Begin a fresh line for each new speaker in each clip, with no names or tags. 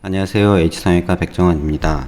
안녕하세요. H상외과 백정환입니다.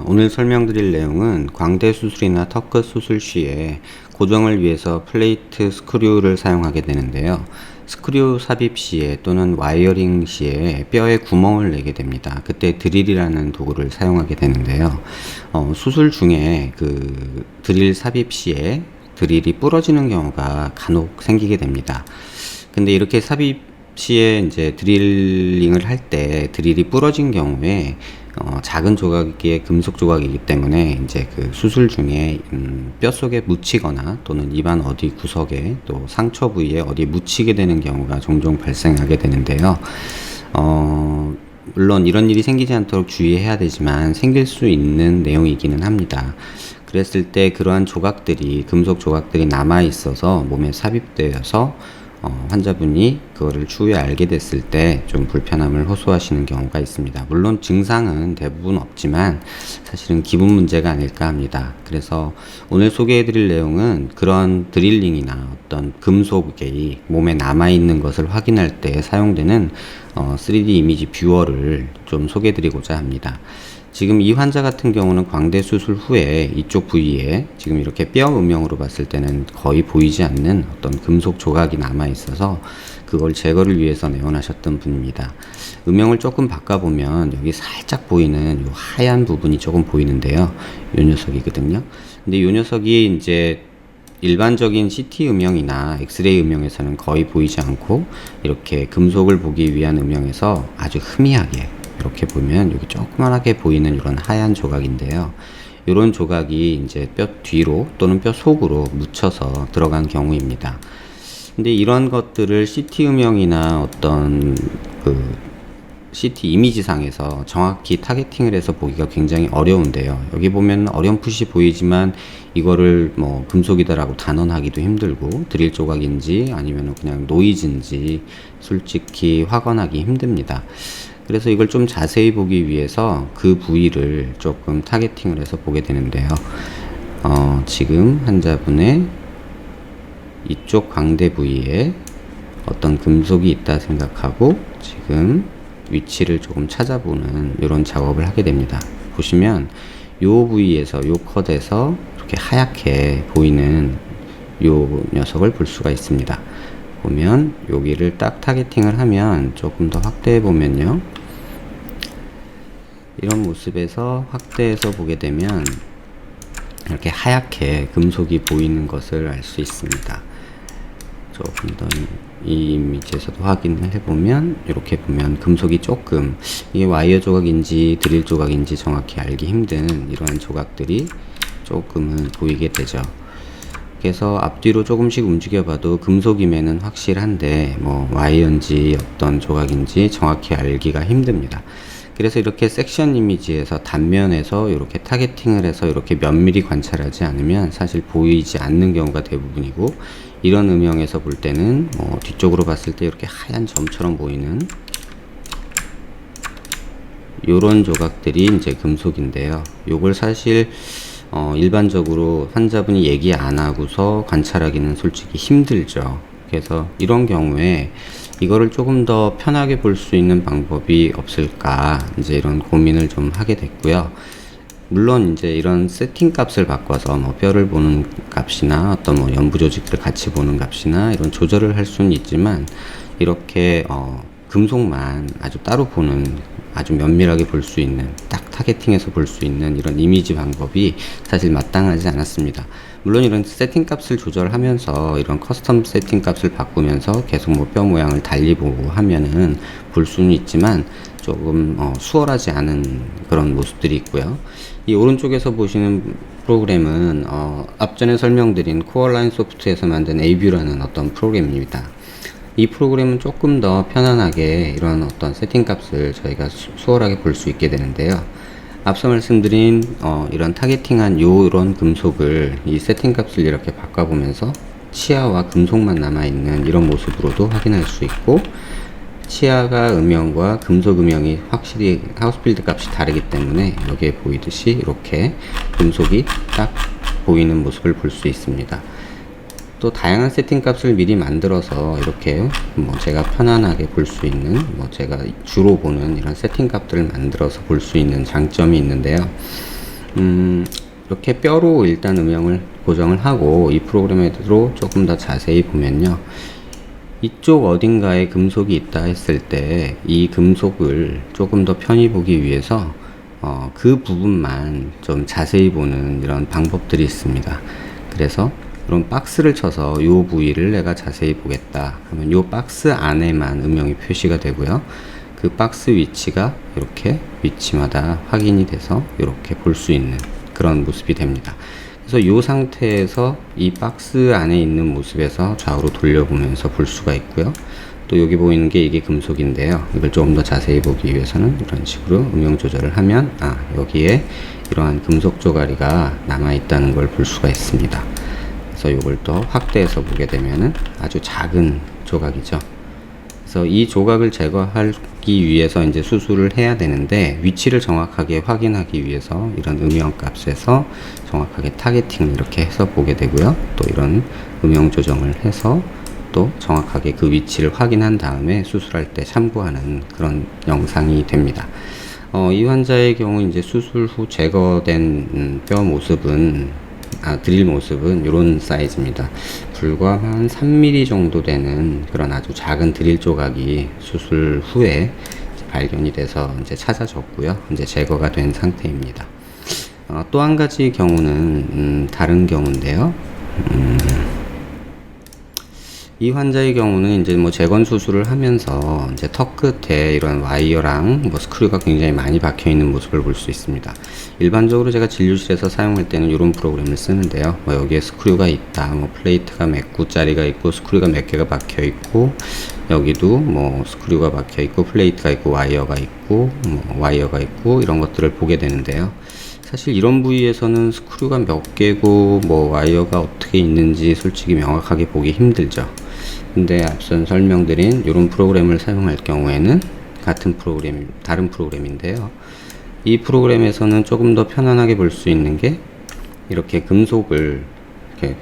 오늘 설명드릴 내용은 광대 수술이나 턱끝 수술 시에 고정을 위해서 플레이트 스크류를 사용하게 되는데요. 스크류 삽입 시에 또는 와이어링 시에 뼈에 구멍을 내게 됩니다. 그때 드릴이라는 도구를 사용하게 되는데요. 수술 중에 그 드릴 삽입 시에 드릴이 부러지는 경우가 간혹 생기게 됩니다. 근데 이렇게 삽입 시에 이제 드릴링을 할 때 드릴이 부러진 경우에 작은 조각의 금속 조각이기 때문에 이제 그 수술 중에 뼈 속에 묻히거나 또는 입안 어디 구석에 또 상처 부위에 어디 묻히게 되는 경우가 종종 발생하게 되는데요. 물론 이런 일이 생기지 않도록 주의해야 되지만 생길 수 있는 내용이기는 합니다. 그랬을 때 그러한 조각들이 금속 조각들이 남아 있어서 몸에 삽입되어서 환자분이 그거를 추후에 알게 됐을 때 좀 불편함을 호소하시는 경우가 있습니다. 물론 증상은 대부분 없지만 사실은 기분 문제가 아닐까 합니다. 그래서 오늘 소개해드릴 내용은 그런 드릴링이나 어떤 금속이 몸에 남아있는 것을 확인할 때 사용되는 3D 이미지 뷰어를 좀 소개해드리고자 합니다. 지금 이 환자 같은 경우는 광대 수술 후에 이쪽 부위에 지금 이렇게 뼈 음영으로 봤을 때는 거의 보이지 않는 어떤 금속 조각이 남아 있어서 그걸 제거를 위해서 내원하셨던 분입니다. 음영을 조금 바꿔보면 여기 살짝 보이는 이 하얀 부분이 조금 보이는데요. 이 녀석이거든요. 근데 이 녀석이 이제 일반적인 CT 음영이나 엑스레이 음영에서는 거의 보이지 않고 이렇게 금속을 보기 위한 음영에서 아주 희미하게 이렇게 보면 여기 조그만하게 보이는 이런 하얀 조각인데요. 이런 조각이 이제 뼈 뒤로 또는 뼈 속으로 묻혀서 들어간 경우입니다. 근데 이런 것들을 CT 음영이나 어떤 그 CT 이미지상에서 정확히 타겟팅을 해서 보기가 굉장히 어려운데요. 여기 보면 어렴풋이 보이지만 이거를 뭐 금속이다라고 단언하기도 힘들고 드릴 조각인지 아니면 그냥 노이즈인지 솔직히 확언하기 힘듭니다. 그래서 이걸 좀 자세히 보기 위해서 그 부위를 조금 타겟팅을 해서 보게 되는데요. 지금 환자분의 이쪽 광대 부위에 어떤 금속이 있다 생각하고 지금 위치를 조금 찾아보는 이런 작업을 하게 됩니다. 보시면 요 부위에서 요 컷에서 이렇게 하얗게 보이는 요 녀석을 볼 수가 있습니다. 보면 여기를 딱 타겟팅을 하면 조금 더 확대해 보면요. 이런 모습에서 확대해서 보게 되면 이렇게 하얗게 금속이 보이는 것을 알 수 있습니다. 조금 더 이 이미지에서도 확인을 해보면 이렇게 보면 금속이 조금 이게 와이어 조각인지 드릴 조각인지 정확히 알기 힘든 이러한 조각들이 조금은 보이게 되죠. 그래서 앞뒤로 조금씩 움직여봐도 금속임에는 확실한데 뭐 와이어인지 어떤 조각인지 정확히 알기가 힘듭니다. 그래서 이렇게 섹션 이미지에서 단면에서 이렇게 타겟팅을 해서 이렇게 면밀히 관찰하지 않으면 사실 보이지 않는 경우가 대부분이고, 이런 음영에서 볼 때는 뒤쪽으로 봤을 때 이렇게 하얀 점처럼 보이는 요런 조각들이 이제 금속인데요. 요걸 사실 일반적으로 환자분이 얘기 안 하고서 관찰하기는 솔직히 힘들죠. 그래서 이런 경우에 이거를 조금 더 편하게 볼 수 있는 방법이 없을까 이제 이런 고민을 좀 하게 됐고요. 물론 이제 이런 세팅 값을 바꿔서 뭐 뼈를 보는 값이나 어떤 뭐 연부 조직들을 같이 보는 값이나 이런 조절을 할 수는 있지만, 이렇게 금속만 아주 따로 보는, 아주 면밀하게 볼 수 있는, 딱 타겟팅해서 볼 수 있는 이런 이미지 방법이 사실 마땅하지 않았습니다. 물론 이런 세팅 값을 조절하면서 이런 커스텀 세팅 값을 바꾸면서 계속 뭐 뼈 모양을 달리 보고 하면은 볼 수는 있지만 조금 수월하지 않은 그런 모습들이 있고요. 이 오른쪽에서 보시는 프로그램은 앞전에 설명드린 코어라인 소프트에서 만든 에이뷰라는 어떤 프로그램입니다. 이 프로그램은 조금 더 편안하게 이런 어떤 세팅 값을 저희가 수월하게 볼 수 있게 되는데요. 앞서 말씀드린 이런 타겟팅한 이런 금속을 이 세팅 값을 이렇게 바꿔보면서 치아와 금속만 남아있는 이런 모습으로도 확인할 수 있고, 치아가 음영과 금속 음영이 확실히 하우스필드 값이 다르기 때문에 여기에 보이듯이 이렇게 금속이 딱 보이는 모습을 볼 수 있습니다. 또 다양한 세팅 값을 미리 만들어서 이렇게 뭐 제가 편안하게 볼 수 있는, 뭐 제가 주로 보는 이런 세팅 값들을 만들어서 볼 수 있는 장점이 있는데요. 이렇게 뼈로 일단 음영을 고정을 하고 이 프로그램으로 조금 더 자세히 보면요, 이쪽 어딘가에 금속이 있다 했을 때 이 금속을 조금 더 편히 보기 위해서 그 부분만 좀 자세히 보는 이런 방법들이 있습니다. 그래서 이런 박스를 쳐서 이 부위를 내가 자세히 보겠다 하면 이 박스 안에만 음영이 표시가 되고요, 그 박스 위치가 이렇게 위치마다 확인이 돼서 이렇게 볼 수 있는 그런 모습이 됩니다. 그래서 이 상태에서 이 박스 안에 있는 모습에서 좌우로 돌려보면서 볼 수가 있고요. 또 여기 보이는 게 이게 금속인데요, 이걸 조금 더 자세히 보기 위해서는 이런 식으로 음영 조절을 하면 여기에 이러한 금속 조가리가 남아 있다는 걸 볼 수가 있습니다. 그래서 이걸 또 확대해서 보게 되면은 아주 작은 조각이죠. 그래서 이 조각을 제거하기 위해서 이제 수술을 해야 되는데, 위치를 정확하게 확인하기 위해서 이런 음영 값에서 정확하게 타겟팅을 이렇게 해서 보게 되고요. 또 이런 음영 조정을 해서 또 정확하게 그 위치를 확인한 다음에 수술할 때 참고하는 그런 영상이 됩니다. 이 환자의 경우 이제 수술 후 제거된 뼈 모습은, 드릴 모습은 이런 사이즈입니다. 불과 한 3mm 정도 되는 그런 아주 작은 드릴 조각이 수술 후에 발견이 돼서 이제 찾아졌고요. 이제 제거가 된 상태입니다. 또 한 가지 경우는 다른 경우인데요. 이 환자의 경우는 이제 뭐 재건 수술을 하면서 이제 턱 끝에 이런 와이어랑 뭐 스크류가 굉장히 많이 박혀 있는 모습을 볼 수 있습니다. 일반적으로 제가 진료실에서 사용할 때는 이런 프로그램을 쓰는데요. 뭐 여기에 스크류가 있다, 뭐 플레이트가 몇 구짜리가 있고 스크류가 몇 개가 박혀 있고, 여기도 뭐 스크류가 박혀 있고 플레이트가 있고 와이어가 있고 뭐 와이어가 있고 이런 것들을 보게 되는데요. 사실 이런 부위에서는 스크류가 몇 개고 뭐 와이어가 어떻게 있는지 솔직히 명확하게 보기 힘들죠. 근데 앞선 설명드린 이런 프로그램을 사용할 경우에는 같은 프로그램, 다른 프로그램인데요, 이 프로그램에서는 조금 더 편안하게 볼 수 있는 게 이렇게 금속을 이렇게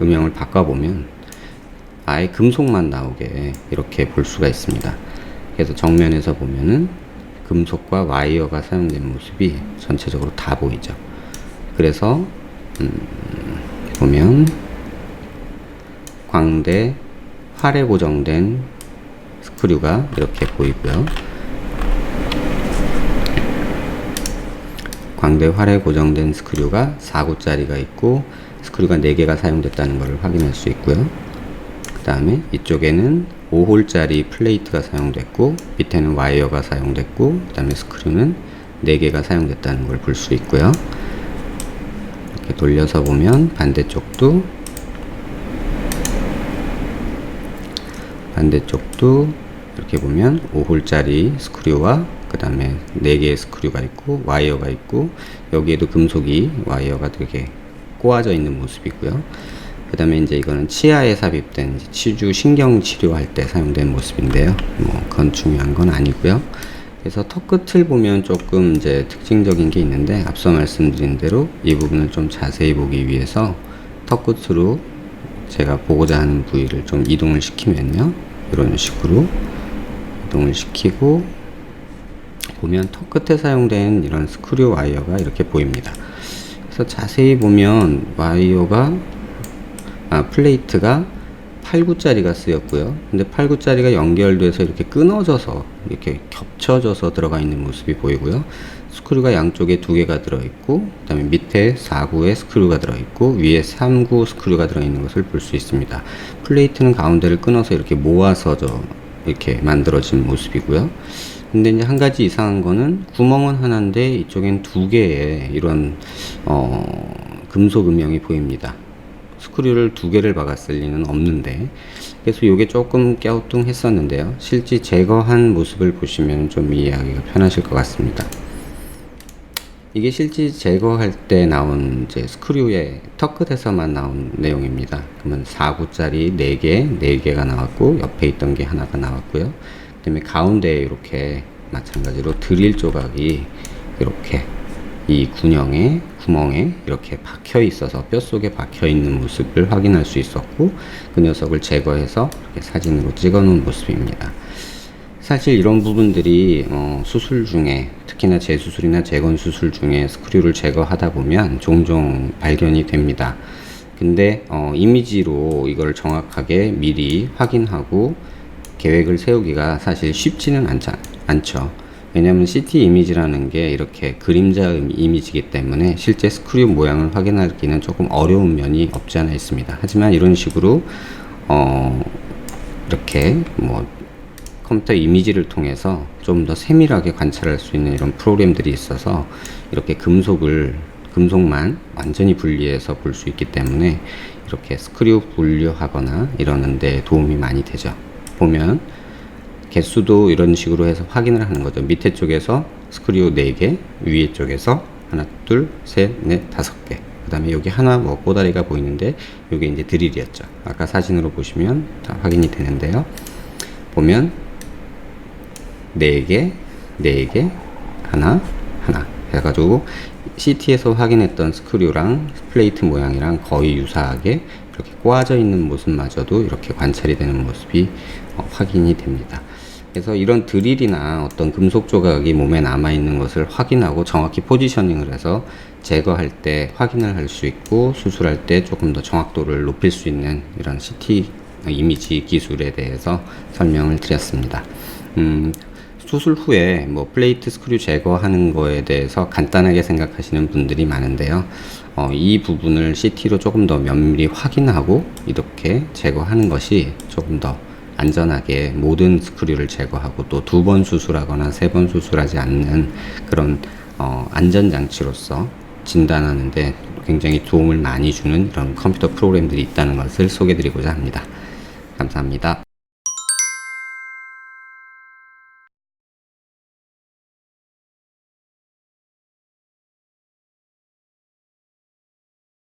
음영을 바꿔보면 아예 금속만 나오게 이렇게 볼 수가 있습니다. 그래서 정면에서 보면은 금속과 와이어가 사용된 모습이 전체적으로 다 보이죠. 그래서 보면 광대 활에 고정된 스크류가 이렇게 보이고요, 광대 활에 고정된 스크류가 4구짜리가 있고 스크류가 4개가 사용됐다는 것을 확인할 수 있고요. 그 다음에 이쪽에는 5홀짜리 플레이트가 사용됐고 밑에는 와이어가 사용됐고, 그 다음에 스크류는 4개가 사용됐다는 걸 볼 수 있고요. 이렇게 돌려서 보면 반대쪽도 이렇게 보면 5홀짜리 스크류와 그 다음에 4개의 스크류가 있고 와이어가 있고, 여기에도 금속이 와이어가 되게 꼬아져 있는 모습이고요. 그 다음에 이제 이거는 치아에 삽입된 치주 신경 치료할 때 사용된 모습인데요. 뭐 그건 중요한 건 아니고요. 그래서 턱 끝을 보면 조금 이제 특징적인 게 있는데, 앞서 말씀드린 대로 이 부분을 좀 자세히 보기 위해서 턱 끝으로 제가 보고자 하는 부위를 좀 이동을 시키면요, 이런 식으로 이동을 시키고 보면 턱 끝에 사용된 이런 스크류 와이어가 이렇게 보입니다. 그래서 자세히 보면 와이어가 플레이트가 8구짜리가 쓰였고요. 근데 8구짜리가 연결돼서 이렇게 끊어져서 이렇게 겹쳐져서 들어가 있는 모습이 보이고요. 스크류가 양쪽에 2개가 들어있고, 그 다음에 밑에 4구의 스크류가 들어있고 위에 3구 스크류가 들어있는 것을 볼 수 있습니다. 플레이트는 가운데를 끊어서 이렇게 모아서 이렇게 만들어진 모습이고요. 근데 이제 한 가지 이상한 거는 구멍은 하나인데 이쪽엔 2개의 이런 금속 음영이 보입니다. 스크류를 2개를 박았을 리는 없는데, 그래서 이게 조금 갸우뚱했었는데요. 실제 제거한 모습을 보시면 좀 이해하기가 편하실 것 같습니다. 이게 실제 제거할 때 나온 이제 스크류의 턱 끝에서만 나온 내용입니다. 그러면 4구짜리 4개가 나왔고 옆에 있던 게 하나가 나왔고요. 그 다음에 가운데에 이렇게 마찬가지로 드릴 조각이 이렇게 이 군형에 구멍에 이렇게 박혀 있어서 뼛속에 박혀 있는 모습을 확인할 수 있었고, 그 녀석을 제거해서 이렇게 사진으로 찍어 놓은 모습입니다. 사실 이런 부분들이 수술 중에, 특히나 재수술이나 재건 수술 중에 스크류를 제거하다 보면 종종 발견이 됩니다. 근데 이미지로 이걸 정확하게 미리 확인하고 계획을 세우기가 사실 쉽지는 않죠. 왜냐하면 CT 이미지라는 게 이렇게 그림자 이미지이기 때문에 실제 스크류 모양을 확인하기는 조금 어려운 면이 없지 않아 있습니다. 하지만 이런 식으로 이렇게 뭐 컴퓨터 이미지를 통해서 좀 더 세밀하게 관찰할 수 있는 이런 프로그램들이 있어서 이렇게 금속만 완전히 분리해서 볼 수 있기 때문에 이렇게 스크류 분류하거나 이러는 데 도움이 많이 되죠. 보면 개수도 이런 식으로 해서 확인을 하는 거죠. 밑에 쪽에서 스크류 4개, 위에 쪽에서 하나, 둘, 셋, 넷, 5개. 그 다음에 여기 하나 뭐 꼬다리가 보이는데 이게 이제 드릴이었죠. 아까 사진으로 보시면 다 확인이 되는데요. 보면 4개, 4개, 하나 해가지고 CT에서 확인했던 스크류랑 플레이트 모양이랑 거의 유사하게 이렇게 꽂아져 있는 모습마저도 이렇게 관찰이 되는 모습이 확인이 됩니다. 그래서 이런 드릴이나 어떤 금속 조각이 몸에 남아 있는 것을 확인하고 정확히 포지셔닝을 해서 제거할 때 확인을 할 수 있고, 수술할 때 조금 더 정확도를 높일 수 있는 이런 CT 이미지 기술에 대해서 설명을 드렸습니다. 수술 후에 뭐 플레이트 스크류 제거하는 거에 대해서 간단하게 생각하시는 분들이 많은데요. 이 부분을 CT로 조금 더 면밀히 확인하고 이렇게 제거하는 것이 조금 더 안전하게 모든 스크류를 제거하고 또 2번 수술하거나 3번 수술하지 않는 그런 안전장치로서 진단하는데 굉장히 도움을 많이 주는 이런 컴퓨터 프로그램들이 있다는 것을 소개해 드리고자 합니다. 감사합니다.